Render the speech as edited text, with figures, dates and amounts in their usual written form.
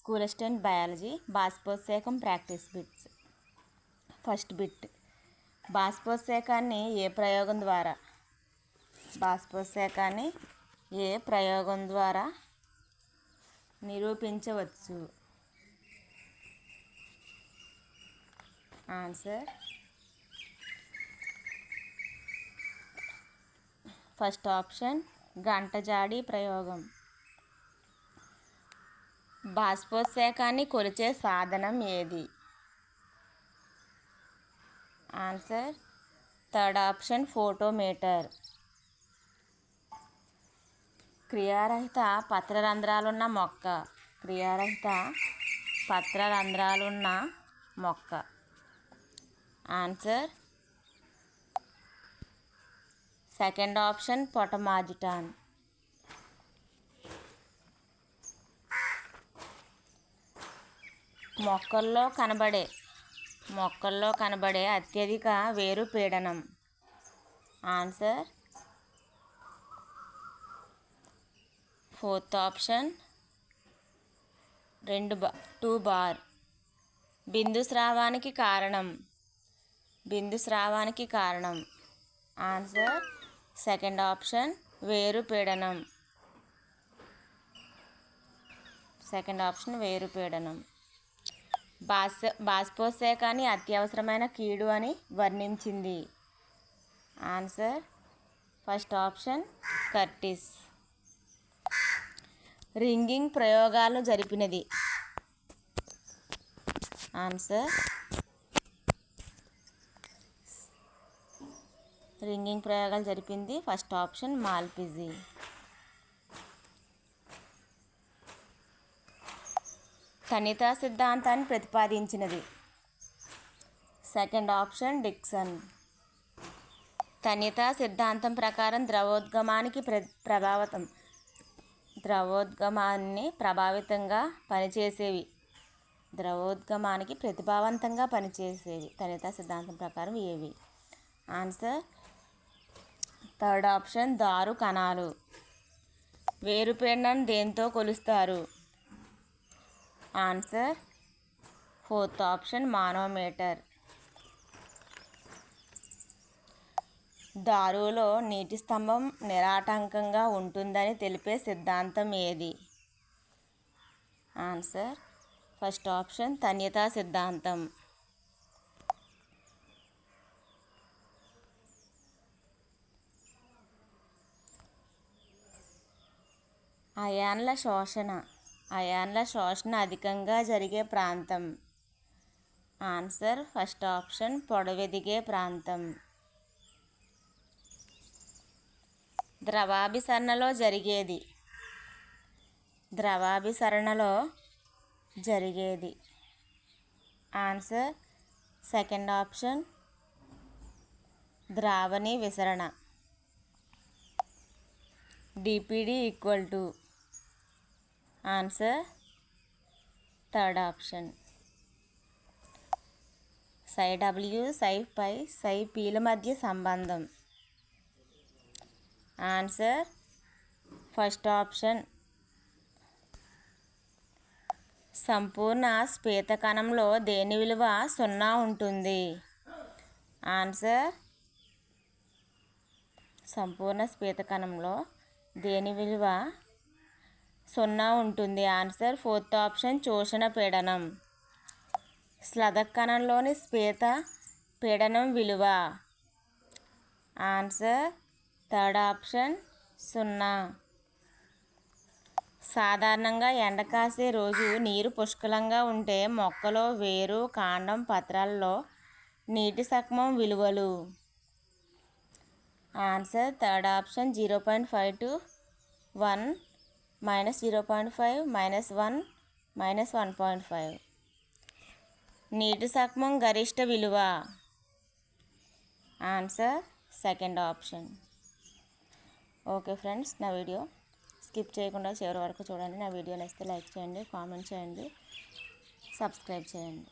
School assistant biology బాష్పోత్సేకం practice bits. First bit, బాష్పోత్సేకాన్ని ఏ ప్రయోగం ద్వారా నిరూపించవచ్చు? ఆన్సర్ ఫస్ట్ ఆప్షన్ గంటజాడి ప్రయోగం. బాష్పోత్సేకాన్ని కొలిచే సాధనం ఏది? Answer third option potometer. క్రియారహిత పత్రరంధ్రాలున్న మొక్క. ఆన్సర్ సెకండ్ ఆప్షన్ పొటమాజిటాన్. మొక్కల్లో కనబడే అత్యధిక వేరు పీడనం. Answer fourth option 2 bar. బిందు స్రావానికి కారణం. ఆన్సర్ సెకండ్ ఆప్షన్ వేరు పీడనం. బాష్పోత్సేకాన్ని అత్యవసరమైన కీడు అని వర్ణించింది. Answer first option Curtis. Ringing ప్రయోగాలు జరిపినది. ఆన్సర్ రింగింగ్ ప్రయోగాలు జరిపింది ఫస్ట్ ఆప్షన్ మాల్పిజి. తన్యతా సిద్ధాంతాన్ని ప్రతిపాదించినది. Second option Dixon. తన్యతా సిద్ధాంతం ప్రకారం ద్రవోద్గమానికి ప్రతిభావంతంగా పనిచేసేవి తన్యతా సిద్ధాంతం ప్రకారం ఏవి? ఆన్సర్ థర్డ్ ఆప్షన్ దారు కణాలు. వేరుపీడనం దేంతో కొలుస్తారు? Answer fourth option manometer. దారులో నీటి స్తంభం నిరాటంకంగా ఉంటుందని తెలిపే సిద్ధాంతం ఏది? ఆన్సర్ ఫస్ట్ ఆప్షన్ తన్యతా సిద్ధాంతం. అయాన్ల శోషణ అధికంగా జరిగే ప్రాంతం. ఆన్సర్ ఫస్ట్ ఆప్షన్ పొడవెదిగే ప్రాంతం. ద్రవాభిసరణలో జరిగేది. ఆన్సర్ సెకండ్ ఆప్షన్ ద్రావణి విసరణ. DPD equal to answer third option. ψW ψ ψPల మధ్య సంబంధం. Answer first option. సంపూర్ణ శ్వేత కణంలో దేని విలువ 0 ఉంటుంది? ఆన్సర్ సంపూర్ణ శ్వేత కణంలో దేని విలువ 0 ఉంటుంది? ఆన్సర్ ఫోర్త్ ఆప్షన్ శోషణ పీడనం. స్లదక కణంలోని శ్వేత పీడనం విలువ. Answer third option 0. సాధారణంగా ఎండ కాసే రోజు నీరు పుష్కలంగా ఉంటే మొక్కలో వేరు, కాండం, పత్రాలలో నీటి శాఖం విలువలు. Answer third option 0.5 to 1 -0.5 -1 -1.5. నీటి శాఖం గరిష్ట విలువ. Answer second option. Okay friends, నా వీడియో స్కిప్ చేయకుండా చివరి వరకు చూడండి. నా వీడియో నచ్చితే లైక్ చేయండి, కామెంట్ చేయండి, సబ్స్క్రైబ్ చేయండి.